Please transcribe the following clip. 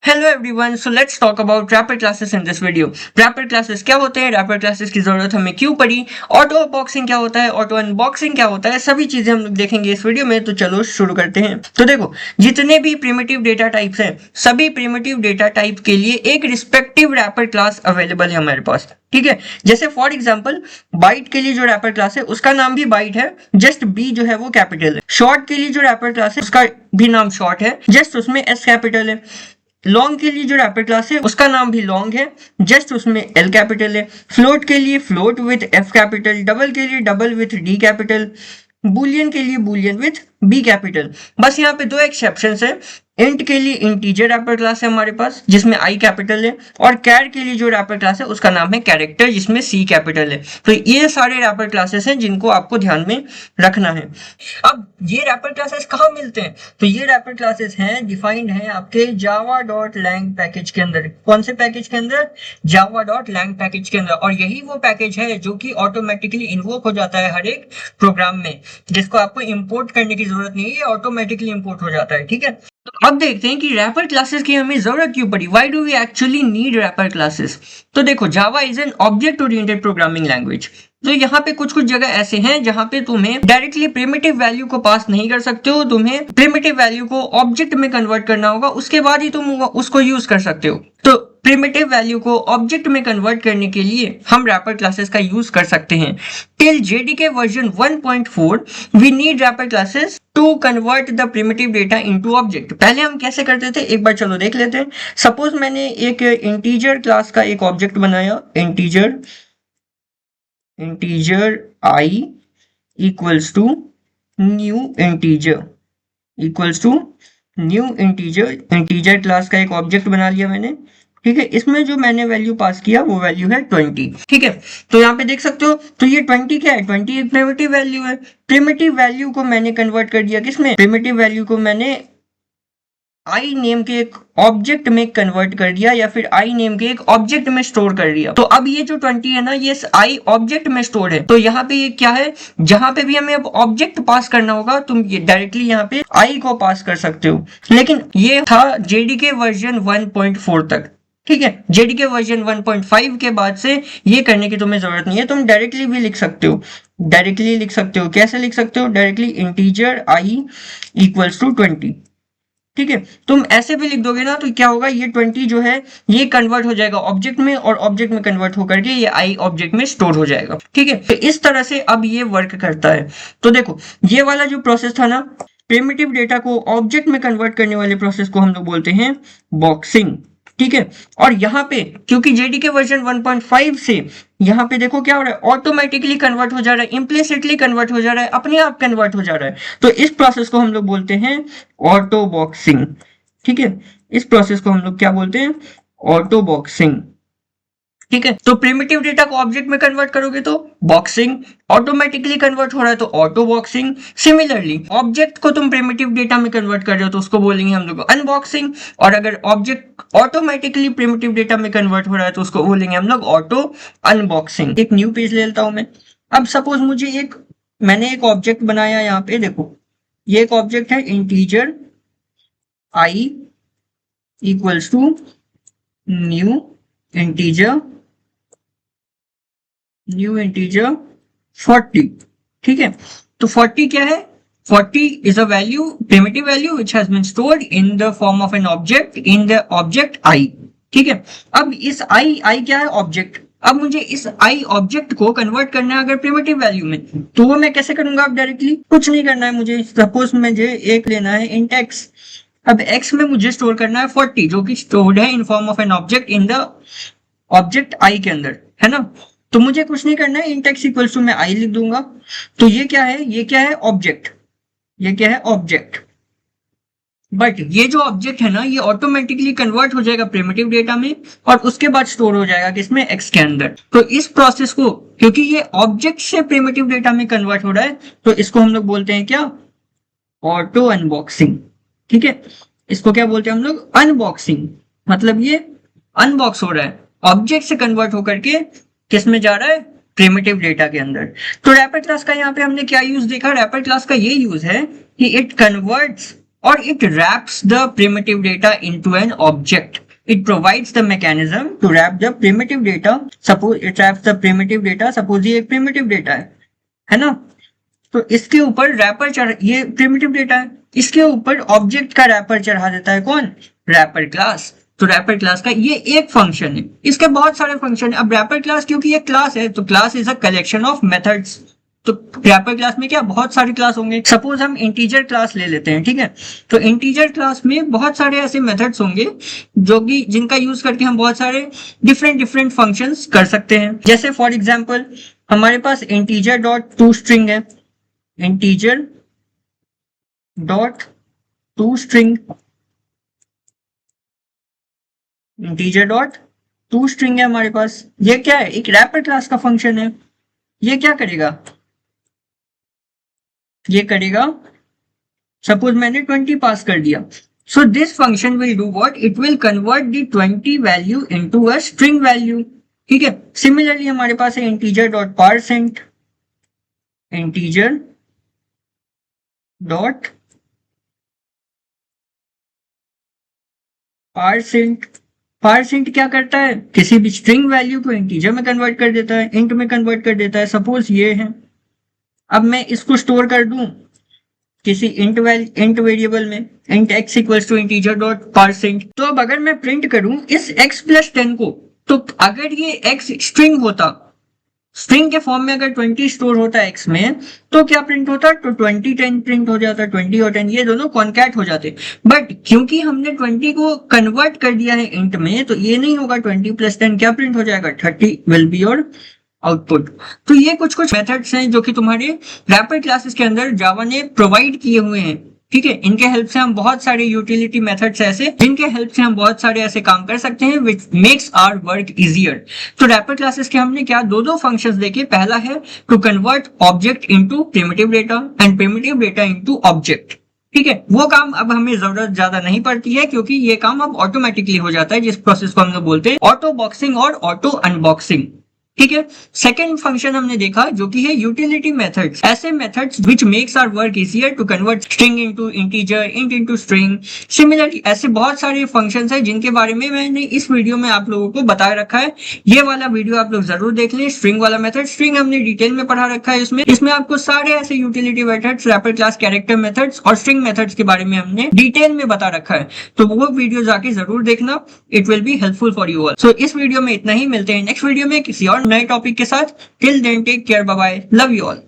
Hello everyone, so let's talk about rapid classes in this video. Rapid classes क्या होते हैं, rapid classes की जरूरत हमें क्यों पड़ी, ऑटो बॉक्सिंग क्या होता है, ऑटो अनबॉक्सिंग क्या होता है, सभी चीजें हम लोग देखेंगे इस वीडियो में। तो चलो शुरू करते हैं। तो देखो, जितने भी प्रिमिटिव डेटा टाइप्स हैं, सभी प्रिमिटिव डेटा टाइप के लिए एक रिस्पेक्टिव रैपिड क्लास अवेलेबल है हमारे पास। ठीक है, जैसे फॉर एग्जांपल बाइट के लिए जो रैपर क्लास है उसका नाम भी बाइट है, जस्ट बी जो है वो कैपिटल है। शॉर्ट के लिए जो रैपर क्लास है उसका भी नाम शॉर्ट है, जस्ट उसमें एस कैपिटल है। लॉन्ग के लिए जो रैपिड क्लास है उसका नाम भी लॉन्ग है, जस्ट उसमें एल कैपिटल है। फ्लोट के लिए float with F capital, double के लिए double with D capital, Boolean के लिए बुलियन विथ बी कैपिटल। बस यहाँ पे दो एक्सेप्शंस है। इंट के लिए इंटीजर रैपर क्लास है हमारे पास जिसमें आई कैपिटल है, और कैर के लिए जो रैपर क्लास है उसका नाम है कैरेक्टर जिसमें सी कैपिटल है। तो ये सारे रैपर क्लासेस हैं जिनको आपको ध्यान में रखना है। अब ये रैपर क्लासेस कहाँ मिलते हैं? तो ये रैपर क्लासेस हैं डिफाइंड हैं आपके java.lang पैकेज के अंदर। कौन से पैकेज के अंदर? java.lang पैकेज के अंदर। और यही वो पैकेज है जो कि ऑटोमेटिकली इन्वोक हो जाता है हर एक प्रोग्राम में, जिसको आपको इंपोर्ट करने की जरूरत नहीं है, ये ऑटोमेटिकली इंपोर्ट हो जाता है। ठीक है, तो अब देखते हैं कि रैपर क्लासेस की हमें जरूरत क्यों पड़ी। Why do we actually need wrapper classes? तो देखो, Java is an object oriented programming language. तो यहाँ पे कुछ कुछ जगह ऐसे हैं जहां पे तुम्हें डायरेक्टली प्रिमिटिव वैल्यू को पास नहीं कर सकते हो, तुम्हें प्रिमिटिव वैल्यू को ऑब्जेक्ट में कन्वर्ट करना होगा, उसके बाद ही तुम उसको यूज कर सकते हो। तो प्रिमिटिव वैल्यू को ऑब्जेक्ट में कन्वर्ट करने के लिए हम रैपर क्लासेस का यूज कर सकते हैं। Till JDK version 1.4 we need wrapper classes to convert the primitive data into object. पहले हम कैसे करते थे एक बार चलो देख लेते हैं। सपोज मैंने एक इंटीजर क्लास का एक ऑब्जेक्ट बनाया, integer i equals to new integer integer class का एक ऑब्जेक्ट बना लिया मैंने। ठीक है, इसमें जो मैंने वैल्यू पास किया वो वैल्यू है 20। ठीक है, तो यहाँ पे देख सकते हो, तो ये 20 क्या है? 20 एक प्रिमिटिव वैल्यू है। प्रिमिटिव वैल्यू को मैंने कन्वर्ट कर दिया किसमें? प्रिमिटिव वैल्यू को मैंने आई नेम के एक ऑब्जेक्ट में कन्वर्ट कर दिया, या फिर आई नेम के एक ऑब्जेक्ट में स्टोर कर दिया। तो अब ये जो 20 है ना, ये आई ऑब्जेक्ट में स्टोर है। तो यहाँ पे ये क्या है, जहां पे भी हमें अब ऑब्जेक्ट पास करना होगा तुम ये डायरेक्टली यहाँ पे आई को पास कर सकते हो। लेकिन ये था जेडीके वर्जन 1.4 तक। ठीक है, जेडीके वर्जन 1.5 के बाद से ये करने की तुम्हें जरूरत नहीं है, तुम डायरेक्टली भी लिख सकते हो। कैसे लिख सकते हो? Directly integer i equals to 20। ठीक है, तुम ऐसे भी लिख दोगे ना तो क्या होगा, ये 20 जो है ये कन्वर्ट हो जाएगा ऑब्जेक्ट में, और ऑब्जेक्ट में कन्वर्ट होकर के ये आई ऑब्जेक्ट में स्टोर हो जाएगा। ठीक है, तो इस तरह से अब ये वर्क करता है। तो देखो, ये वाला जो प्रोसेस था ना, प्रिमिटिव डेटा को ऑब्जेक्ट में कन्वर्ट करने वाले प्रोसेस को हम लोग बोलते हैं बॉक्सिंग। ठीक है, और यहाँ पे क्योंकि जेडीके वर्जन 1.5 से यहाँ पे देखो क्या हो रहा है, ऑटोमेटिकली कन्वर्ट हो जा रहा है, इम्प्लिसिटली कन्वर्ट हो जा रहा है, अपने आप कन्वर्ट हो जा रहा है। तो इस प्रोसेस को हम लोग बोलते हैं ऑटो बॉक्सिंग। ठीक है, इस प्रोसेस को हम लोग क्या बोलते हैं? Auto boxing. ठीक है, तो प्रिमिटिव डेटा को ऑब्जेक्ट में कन्वर्ट करोगे तो बॉक्सिंग, ऑटोमेटिकली कन्वर्ट हो रहा है तो ऑटो बॉक्सिंग। सिमिलरली ऑब्जेक्ट को तुम प्रिमिटिव डेटा में कन्वर्ट कर रहे हो तो उसको बोलेंगे हम लोग अनबॉक्सिंग, और अगर ऑब्जेक्ट ऑटोमेटिकली प्रिमिटिव डेटा में कन्वर्ट हो रहा है तो उसको बोलेंगे हम लोग ऑटो अनबॉक्सिंग। एक न्यू पेज ले लेता हूं मैं। अब सपोज मैंने एक ऑब्जेक्ट बनाया, यहाँ पे देखो ये एक ऑब्जेक्ट है integer i equals to new integer 40। ठीक है, तो 40 क्या है? 40 is a value, primitive value which has been stored in the form of an object in the object I। ठीक है, अब इस I क्या है? ऑब्जेक्ट। अब मुझे इस I ऑब्जेक्ट को कन्वर्ट करना है अगर प्रिमिटिव वैल्यू में, तो वो मैं कैसे करूंगा? अब डायरेक्टली कुछ नहीं करना है मुझे। सपोज मुझे एक लेना है इंट x। अब x में मुझे स्टोर करना है 40 जो कि स्टोर्ड है in form of an object in the object I के अंदर, है ना। तो मुझे कुछ नहीं करना है, इंट x इक्वल्स टू मैं I लिख दूंगा। तो ये क्या है? ये क्या है? ऑब्जेक्ट। ये क्या है? ऑब्जेक्ट। बट ये जो ऑब्जेक्ट है ना, ये ऑटोमेटिकली कन्वर्ट हो जाएगा प्रिमिटिव डेटा में, और उसके बाद स्टोर हो जाएगा किसमें? x के अंदर। तो इस प्रोसेस को, क्योंकि ये ऑब्जेक्ट से प्रिमिटिव डेटा में कन्वर्ट हो रहा है, तो इसको हम लोग बोलते हैं क्या? Auto unboxing. ठीक है, इसको क्या बोलते हैं हम लोग? अनबॉक्सिंग। मतलब ये अनबॉक्स हो रहा है, ऑब्जेक्ट से कन्वर्ट होकर के किस में जा रहा है? प्रिमिटिव डेटा के अंदर। तो रैपर क्लास का यहाँ पे हमने क्या यूज देखा? रैपर क्लास का ये यूज है कि it converts or it wraps the primitive data into an object. It provides the mechanism to wrap the primitive data. Suppose it wraps the primitive data, suppose ये एक primitive data है ना, तो इसके ऊपर रैपर चढ़, ये प्रिमिटिव डेटा है, इसके ऊपर ऑब्जेक्ट का रैपर चढ़ा देता है कौन, रैपर क्लास। तो रैपर क्लास का ये एक फंक्शन है, इसके बहुत सारे फंक्शन है। अब रैपर क्लास क्योंकि ये क्लास है, तो class is a collection of methods. तो रैपर क्लास में क्या बहुत सारे क्लास होंगे। सपोज हम इंटीजर क्लास ले लेते हैं, ठीक है, तो इंटीजर क्लास में बहुत सारे ऐसे मेथड्स होंगे जो कि जिनका यूज करके हम बहुत सारे डिफरेंट फंक्शंस कर सकते हैं। जैसे फॉर एग्जांपल हमारे पास इंटीजर डॉट टू स्ट्रिंग है, integer dot to string, integer dot to string है हमारे पास। ये क्या है, एक रैपर क्लास का फंक्शन है। ये क्या करेगा, ये करेगा, सपोज मैंने 20 पास कर दिया, so this function will do what, it will convert the 20 value into a string value, ठीक है। सिमिलरली हमारे पास है integer dot percent, integer dot percent. Percent क्या करता है, किसी भी स्ट्रिंग वैल्यू को इंटीजर में कन्वर्ट कर देता है, इंट में कन्वर्ट कर देता है। सपोज ये है, अब मैं इसको स्टोर कर दूं किसी इंट वेरिएबल में, int x equals to integer dot parse int. तो अब अगर मैं प्रिंट करूं इस x प्लस 10 को, तो अगर ये x स्ट्रिंग होता, स्ट्रिंग के फॉर्म में अगर 20 स्टोर होता है x में, तो क्या प्रिंट होता, तो 20 10 प्रिंट हो जाता, 20 और 10 ये दोनों कॉन्कैट हो जाते। बट क्योंकि हमने 20 को कन्वर्ट कर दिया है इंट में, तो ये नहीं होगा, 20 प्लस 10 क्या प्रिंट हो जाएगा, 30 विल बी योर आउटपुट। तो ये कुछ मेथड्स हैं जो कि तुम्हारे रैपर क्लासेस के अंदर जावा ने प्रोवाइड किए हुए हैं, ठीक है। इनके हेल्प से हम बहुत सारे यूटिलिटी मेथड्स ऐसे, जिनके हेल्प से हम बहुत सारे ऐसे काम कर सकते हैं which makes our work easier. तो रैपर क्लासेस के हमने क्या दो फंक्शंस देखे। पहला है to convert object into primitive data and primitive data into object, ठीक है। वो काम अब हमें जरूरत ज्यादा नहीं पड़ती है, क्योंकि ये काम अब ऑटोमेटिकली हो जाता है, जिस प्रोसेस को हम लोग बोलते हैं ऑटो बॉक्सिंग और ऑटो अनबॉक्सिंग, ठीक है। सेकेंड फंक्शन हमने देखा जो कि है यूटिलिटी मेथड्स, ऐसे methods which makes our work easier to convert string into integer, int into string. Similarly ऐसे बहुत सारे फंक्शंस हैं जिनके बारे में मैंने इस वीडियो में आप लोगों को बता रखा है। ये वाला वीडियो आप लोग जरूर देख लें। स्ट्रिंग वाला मेथड, स्ट्रिंग हमने डिटेल में पढ़ा रखा है। इसमें आपको सारे ऐसे utility methods, wrapper class character methods और स्ट्रिंग मेथड्स के बारे में हमने डिटेल में बता रखा है, तो वो वीडियो जाके जरूर देखना, it will be helpful for you all. So इस वीडियो में इतना ही, मिलते हैं नेक्स्ट वीडियो में किसी और नए टॉपिक के साथ। Till then take care, bye bye, love you all.